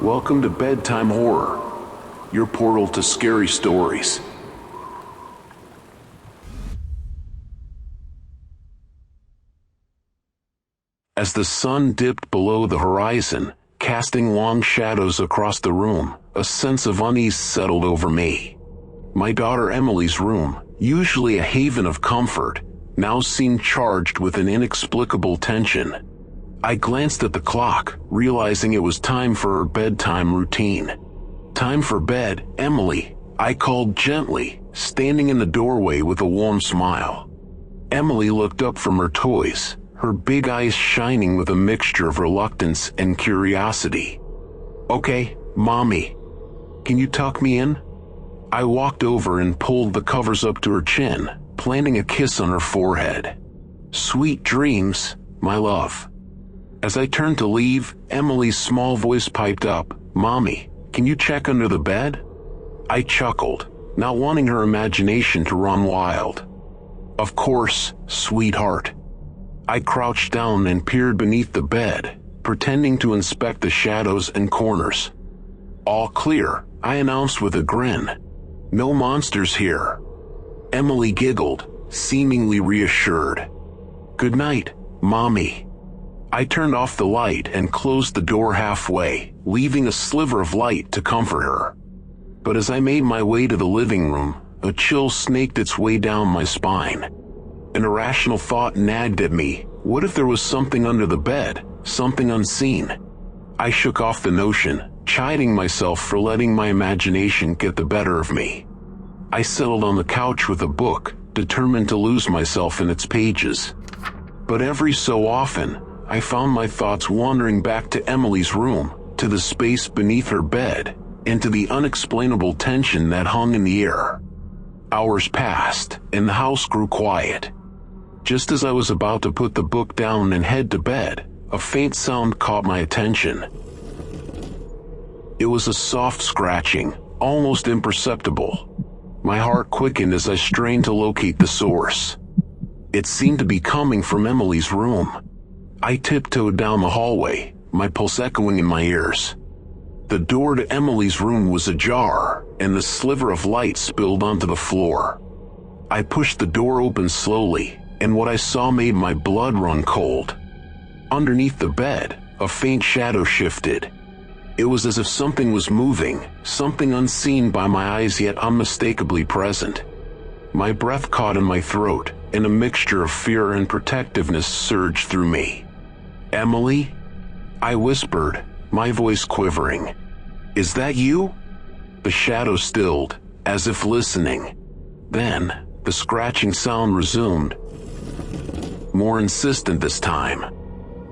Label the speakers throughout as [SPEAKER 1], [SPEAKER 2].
[SPEAKER 1] Welcome to Bedtime Horror, your portal to scary stories. As the sun dipped below the horizon, casting long shadows across the room, a sense of unease settled over me. My daughter Emily's room, usually a haven of comfort, now seemed charged with an inexplicable tension. I glanced at the clock, realizing it was time for her bedtime routine. "Time for bed, Emily," I called gently, standing in the doorway with a warm smile. Emily looked up from her toys, her big eyes shining with a mixture of reluctance and curiosity. "Okay, Mommy. Can you tuck me in?" I walked over and pulled the covers up to her chin, planting a kiss on her forehead. "Sweet dreams, my love." As I turned to leave, Emily's small voice piped up, "Mommy, can you check under the bed?" I chuckled, not wanting her imagination to run wild. "Of course, sweetheart." I crouched down and peered beneath the bed, pretending to inspect the shadows and corners. "All clear," I announced with a grin. "No monsters here." Emily giggled, seemingly reassured. "Good night, Mommy." I turned off the light and closed the door halfway, leaving a sliver of light to comfort her. But as I made my way to the living room, a chill snaked its way down my spine. An irrational thought nagged at me. What if there was something under the bed, something unseen? I shook off the notion, chiding myself for letting my imagination get the better of me. I settled on the couch with a book, determined to lose myself in its pages. But every so often, I found my thoughts wandering back to Emily's room, to the space beneath her bed, and to the unexplainable tension that hung in the air. Hours passed, and the house grew quiet. Just as I was about to put the book down and head to bed, a faint sound caught my attention. It was a soft scratching, almost imperceptible. My heart quickened as I strained to locate the source. It seemed to be coming from Emily's room. I tiptoed down the hallway, my pulse echoing in my ears. The door to Emily's room was ajar, and the sliver of light spilled onto the floor. I pushed the door open slowly, and what I saw made my blood run cold. Underneath the bed, a faint shadow shifted. It was as if something was moving, something unseen by my eyes yet unmistakably present. My breath caught in my throat, and a mixture of fear and protectiveness surged through me. "Emily?" I whispered, my voice quivering. "Is that you?" The shadow stilled, as if listening. Then, the scratching sound resumed. More insistent this time.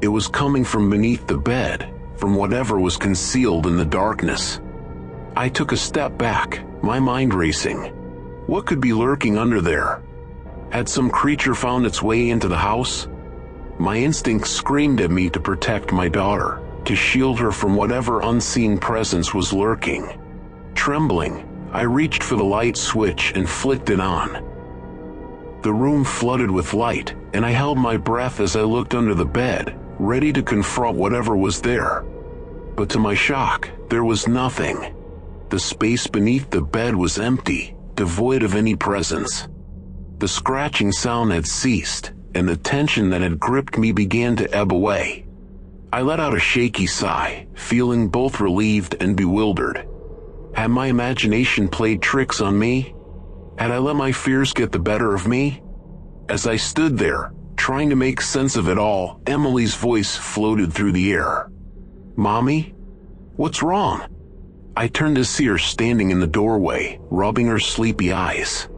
[SPEAKER 1] It was coming from beneath the bed, from whatever was concealed in the darkness. I took a step back, my mind racing. What could be lurking under there? Had some creature found its way into the house? My instincts screamed at me to protect my daughter, to shield her from whatever unseen presence was lurking. Trembling, I reached for the light switch and flicked it on. The room flooded with light, and I held my breath as I looked under the bed, ready to confront whatever was there. But to my shock, there was nothing. The space beneath the bed was empty, devoid of any presence. The scratching sound had ceased, and the tension that had gripped me began to ebb away. I let out a shaky sigh, feeling both relieved and bewildered. Had my imagination played tricks on me? Had I let my fears get the better of me? As I stood there, trying to make sense of it all, Emily's voice floated through the air. "Mommy? What's wrong?" I turned to see her standing in the doorway, rubbing her sleepy eyes.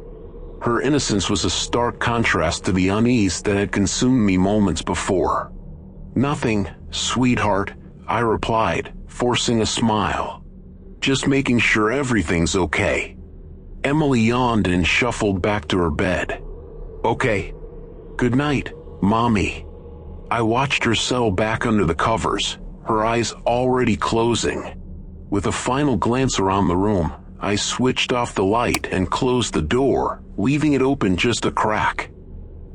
[SPEAKER 1] Her innocence was a stark contrast to the unease that had consumed me moments before. "Nothing, sweetheart," I replied, forcing a smile. "Just making sure everything's okay." Emily yawned and shuffled back to her bed. "Okay. Good night, Mommy." I watched her settle back under the covers, her eyes already closing. With a final glance around the room, I switched off the light and closed the door, leaving it open just a crack.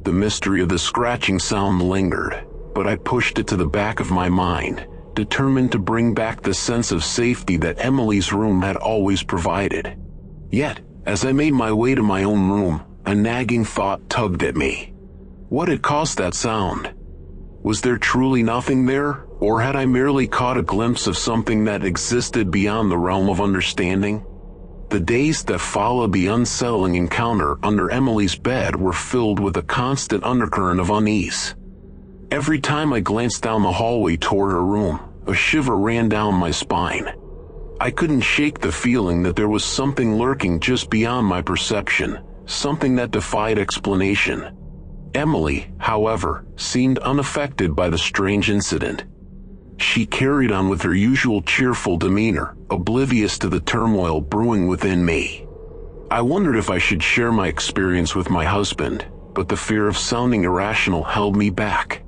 [SPEAKER 1] The mystery of the scratching sound lingered, but I pushed it to the back of my mind, determined to bring back the sense of safety that Emily's room had always provided. Yet, as I made my way to my own room, a nagging thought tugged at me. What had caused that sound? Was there truly nothing there, or had I merely caught a glimpse of something that existed beyond the realm of understanding? The days that followed the unsettling encounter under Emily's bed were filled with a constant undercurrent of unease. Every time I glanced down the hallway toward her room, a shiver ran down my spine. I couldn't shake the feeling that there was something lurking just beyond my perception, something that defied explanation. Emily, however, seemed unaffected by the strange incident. She carried on with her usual cheerful demeanor, oblivious to the turmoil brewing within me. I wondered if I should share my experience with my husband, but the fear of sounding irrational held me back.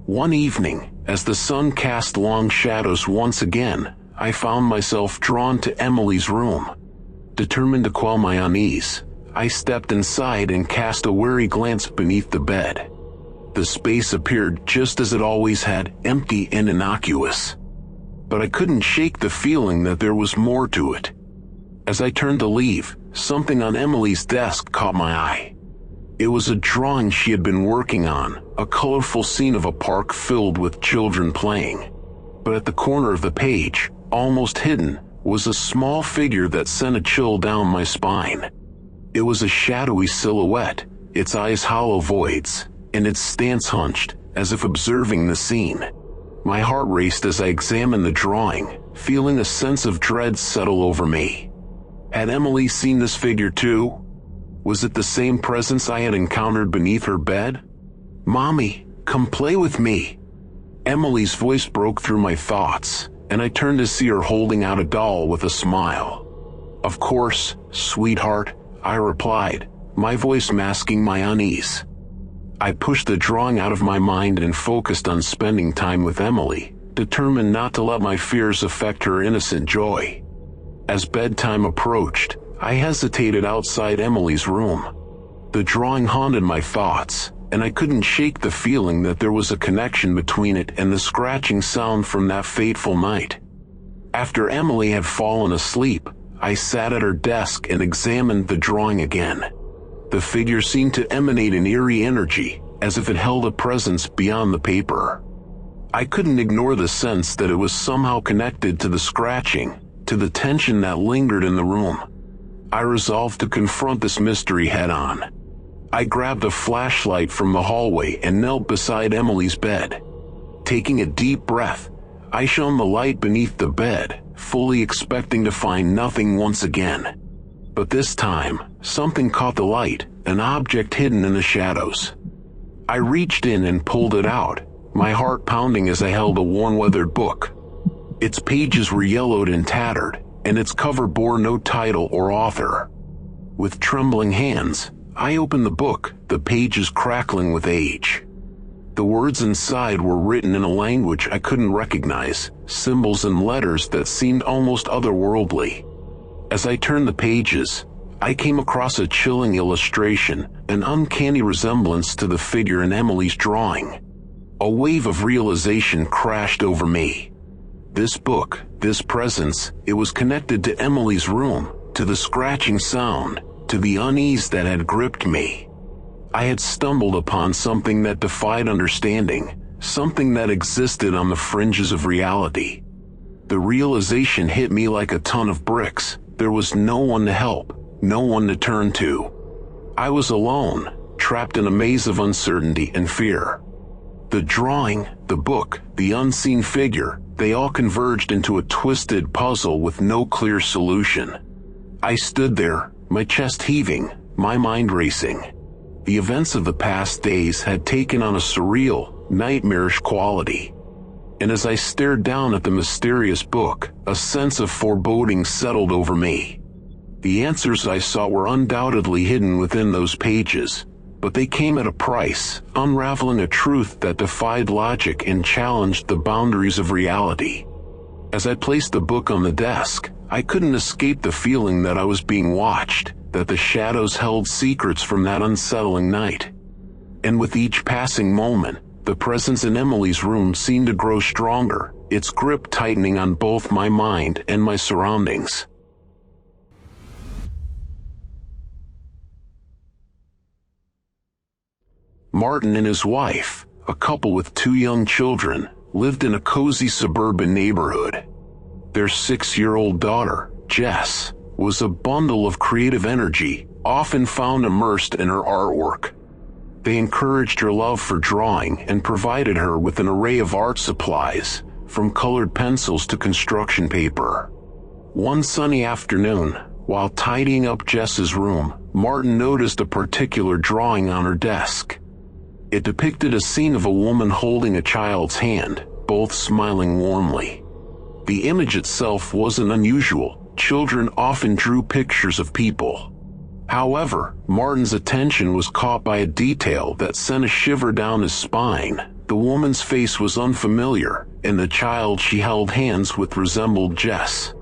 [SPEAKER 1] One evening, as the sun cast long shadows once again, I found myself drawn to Emily's room. Determined to quell my unease, I stepped inside and cast a wary glance beneath the bed. The space appeared just as it always had, empty and innocuous. But I couldn't shake the feeling that there was more to it. As I turned to leave, something on Emily's desk caught my eye. It was a drawing she had been working on, a colorful scene of a park filled with children playing. But at the corner of the page, almost hidden, was a small figure that sent a chill down my spine. It was a shadowy silhouette, its eyes hollow voids, and its stance hunched, as if observing the scene. My heart raced as I examined the drawing, feeling a sense of dread settle over me. Had Emily seen this figure too? Was it the same presence I had encountered beneath her bed? "Mommy, come play with me." Emily's voice broke through my thoughts, and I turned to see her holding out a doll with a smile. "Of course, sweetheart," I replied, my voice masking my unease. I pushed the drawing out of my mind and focused on spending time with Emily, determined not to let my fears affect her innocent joy. As bedtime approached, I hesitated outside Emily's room. The drawing haunted my thoughts, and I couldn't shake the feeling that there was a connection between it and the scratching sound from that fateful night. After Emily had fallen asleep, I sat at her desk and examined the drawing again. The figure seemed to emanate an eerie energy, as if it held a presence beyond the paper. I couldn't ignore the sense that it was somehow connected to the scratching, to the tension that lingered in the room. I resolved to confront this mystery head-on. I grabbed a flashlight from the hallway and knelt beside Emily's bed. Taking a deep breath, I shone the light beneath the bed, fully expecting to find nothing once again. But this time, something caught the light, an object hidden in the shadows. I reached in and pulled it out, my heart pounding as I held a worn-weathered book. Its pages were yellowed and tattered, and its cover bore no title or author. With trembling hands, I opened the book, the pages crackling with age. The words inside were written in a language I couldn't recognize, symbols and letters that seemed almost otherworldly. As I turned the pages, I came across a chilling illustration, an uncanny resemblance to the figure in Emily's drawing. A wave of realization crashed over me. This book, this presence, it was connected to Emily's room, to the scratching sound, to the unease that had gripped me. I had stumbled upon something that defied understanding, something that existed on the fringes of reality. The realization hit me like a ton of bricks. There was no one to help, no one to turn to. I was alone, trapped in a maze of uncertainty and fear. The drawing, the book, the unseen figure, they all converged into a twisted puzzle with no clear solution. I stood there, my chest heaving, my mind racing. The events of the past days had taken on a surreal, nightmarish quality. And as I stared down at the mysterious book, a sense of foreboding settled over me. The answers I sought were undoubtedly hidden within those pages, but they came at a price, unraveling a truth that defied logic and challenged the boundaries of reality. As I placed the book on the desk, I couldn't escape the feeling that I was being watched, that the shadows held secrets from that unsettling night. And with each passing moment, the presence in Emily's room seemed to grow stronger, its grip tightening on both my mind and my surroundings. Martin and his wife, a couple with 2 young children, lived in a cozy suburban neighborhood. Their 6-year-old daughter, Jess, was a bundle of creative energy, often found immersed in her artwork. They encouraged her love for drawing and provided her with an array of art supplies, from colored pencils to construction paper. One sunny afternoon, while tidying up Jess's room, Martin noticed a particular drawing on her desk. It depicted a scene of a woman holding a child's hand, both smiling warmly. The image itself wasn't unusual. Children often drew pictures of people. However, Martin's attention was caught by a detail that sent a shiver down his spine. The woman's face was unfamiliar, and the child she held hands with resembled Jess.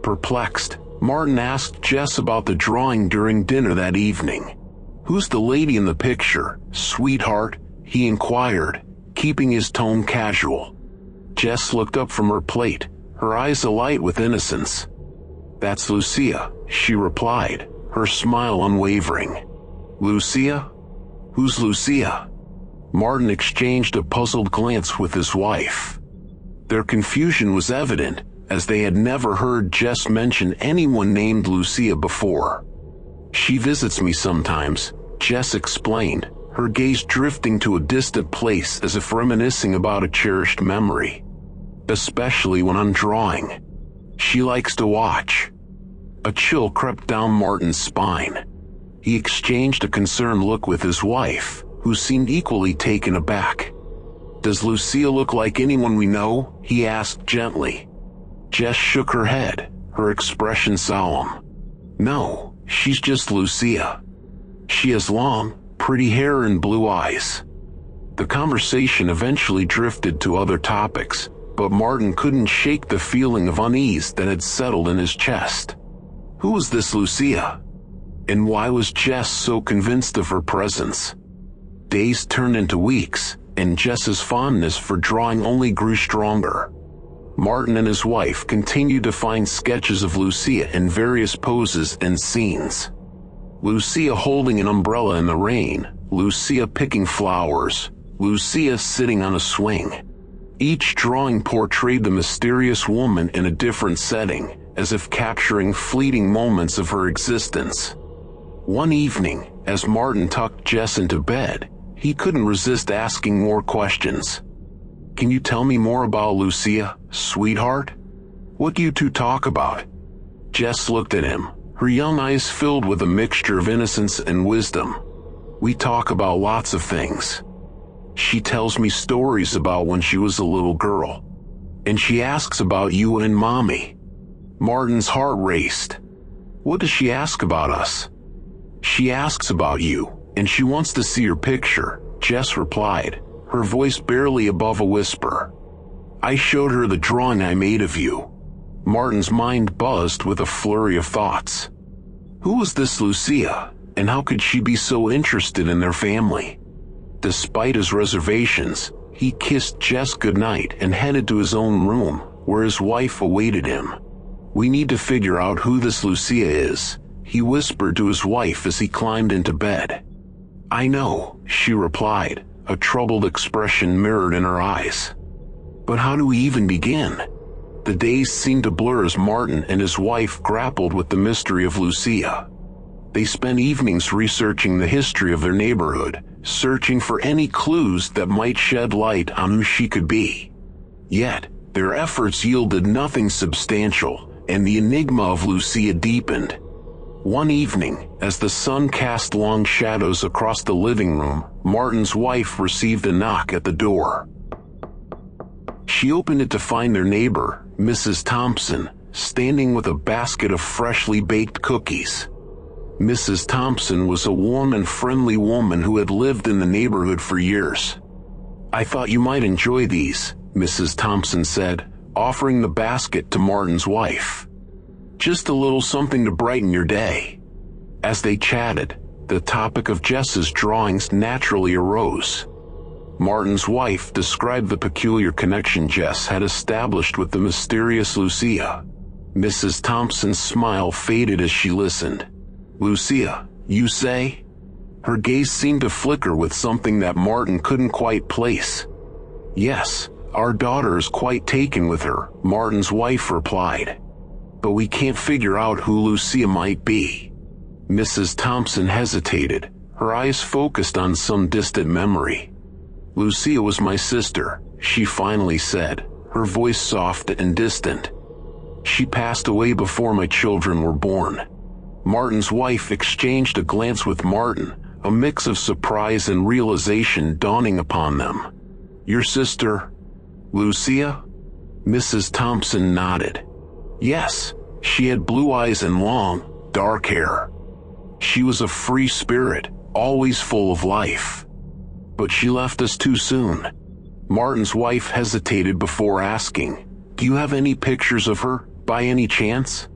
[SPEAKER 1] Perplexed, Martin asked Jess about the drawing during dinner that evening. "Who's the lady in the picture, sweetheart?" he inquired, keeping his tone casual. Jess looked up from her plate, her eyes alight with innocence. "That's Lucia," she replied, her smile unwavering. "Lucia? Who's Lucia?" Martin exchanged a puzzled glance with his wife. Their confusion was evident, as they had never heard Jess mention anyone named Lucia before. "She visits me sometimes," Jess explained, her gaze drifting to a distant place as if reminiscing about a cherished memory. "Especially when I'm drawing. She likes to watch." A chill crept down Martin's spine. He exchanged a concerned look with his wife, who seemed equally taken aback. "Does Lucia look like anyone we know?" he asked gently. Jess shook her head, her expression solemn. "No, she's just Lucia. She has long, pretty hair and blue eyes." The conversation eventually drifted to other topics, but Martin couldn't shake the feeling of unease that had settled in his chest. Who was this Lucia? And why was Jess so convinced of her presence? Days turned into weeks, and Jess's fondness for drawing only grew stronger. Martin and his wife continued to find sketches of Lucia in various poses and scenes. Lucia holding an umbrella in the rain, Lucia picking flowers, Lucia sitting on a swing. Each drawing portrayed the mysterious woman in a different setting, as if capturing fleeting moments of her existence. One evening, as Martin tucked Jess into bed, he couldn't resist asking more questions. "Can you tell me more about Lucia, sweetheart? What do you two talk about?" Jess looked at him, her young eyes filled with a mixture of innocence and wisdom. "We talk about lots of things. She tells me stories about when she was a little girl. And she asks about you and Mommy." Martin's heart raced. "What does she ask about us?" "She asks about you, and she wants to see your picture," Jess replied, her voice barely above a whisper. "I showed her the drawing I made of you." Martin's mind buzzed with a flurry of thoughts. Who was this Lucia, and how could she be so interested in their family? Despite his reservations, he kissed Jess goodnight and headed to his own room, where his wife awaited him. "We need to figure out who this Lucia is," he whispered to his wife as he climbed into bed. "I know," she replied, a troubled expression mirrored in her eyes. "But how do we even begin?" The days seemed to blur as Martin and his wife grappled with the mystery of Lucia. They spent evenings researching the history of their neighborhood, searching for any clues that might shed light on who she could be. Yet, their efforts yielded nothing substantial, and the enigma of Lucia deepened. One evening, as the sun cast long shadows across the living room, Martin's wife received a knock at the door. She opened it to find their neighbor, Mrs. Thompson, standing with a basket of freshly baked cookies. Mrs. Thompson was a warm and friendly woman who had lived in the neighborhood for years. "I thought you might enjoy these," Mrs. Thompson said, offering the basket to Martin's wife. "Just a little something to brighten your day." As they chatted, the topic of Jess's drawings naturally arose. Martin's wife described the peculiar connection Jess had established with the mysterious Lucia. Mrs. Thompson's smile faded as she listened. "Lucia, you say?" Her gaze seemed to flicker with something that Martin couldn't quite place. "Yes, our daughter is quite taken with her," Martin's wife replied. "But we can't figure out who Lucia might be." Mrs. Thompson hesitated, her eyes focused on some distant memory. "Lucia was my sister," she finally said, her voice soft and distant. "She passed away before my children were born." Martin's wife exchanged a glance with Martin, a mix of surprise and realization dawning upon them. "Your sister, Lucia?" Mrs. Thompson nodded. "Yes, she had blue eyes and long, dark hair. She was a free spirit, always full of life. But she left us too soon." Martin's wife hesitated before asking, "Do you have any pictures of her, by any chance?"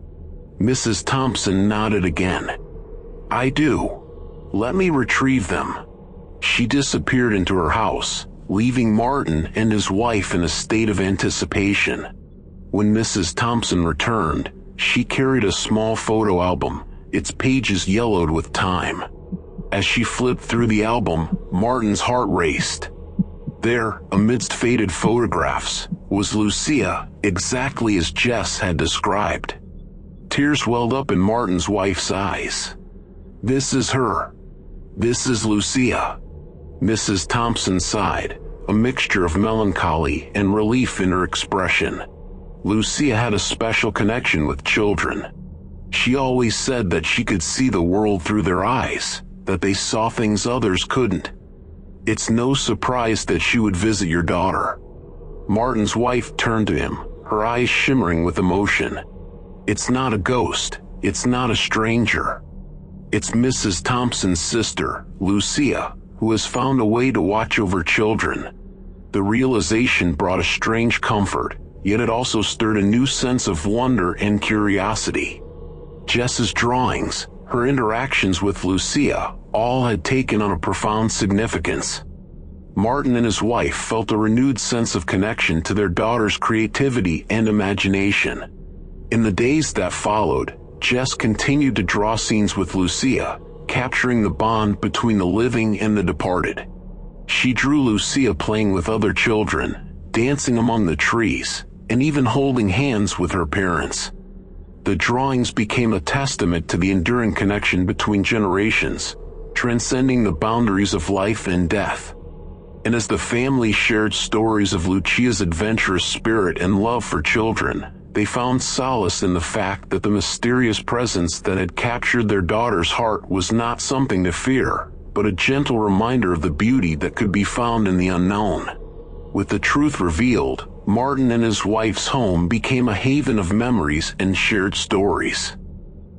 [SPEAKER 1] Mrs. Thompson nodded again. "I do. Let me retrieve them." She disappeared into her house, leaving Martin and his wife in a state of anticipation. When Mrs. Thompson returned, she carried a small photo album, its pages yellowed with time. As she flipped through the album, Martin's heart raced. There, amidst faded photographs, was Lucia, exactly as Jess had described. Tears welled up in Martin's wife's eyes. "This is her. This is Lucia." Mrs. Thompson sighed, a mixture of melancholy and relief in her expression. Lucia had a special connection with children. She always said that she could see the world through their eyes, that they saw things others couldn't. "It's no surprise that she would visit your daughter." Martin's wife turned to him, her eyes shimmering with emotion. "It's not a ghost. It's not a stranger. It's Mrs. Thompson's sister, Lucia, who has found a way to watch over children." The realization brought a strange comfort, yet it also stirred a new sense of wonder and curiosity. Jess's drawings, her interactions with Lucia, all had taken on a profound significance. Martin and his wife felt a renewed sense of connection to their daughter's creativity and imagination. In the days that followed, Jess continued to draw scenes with Lucia, capturing the bond between the living and the departed. She drew Lucia playing with other children, dancing among the trees, and even holding hands with her parents. The drawings became a testament to the enduring connection between generations, transcending the boundaries of life and death. And as the family shared stories of Lucia's adventurous spirit and love for children, they found solace in the fact that the mysterious presence that had captured their daughter's heart was not something to fear, but a gentle reminder of the beauty that could be found in the unknown. With the truth revealed, Martin and his wife's home became a haven of memories and shared stories.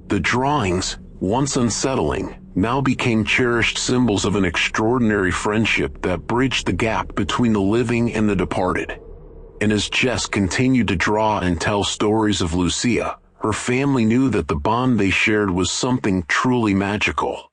[SPEAKER 1] The drawings, once unsettling, now became cherished symbols of an extraordinary friendship that bridged the gap between the living and the departed. And as Jess continued to draw and tell stories of Lucia, her family knew that the bond they shared was something truly magical.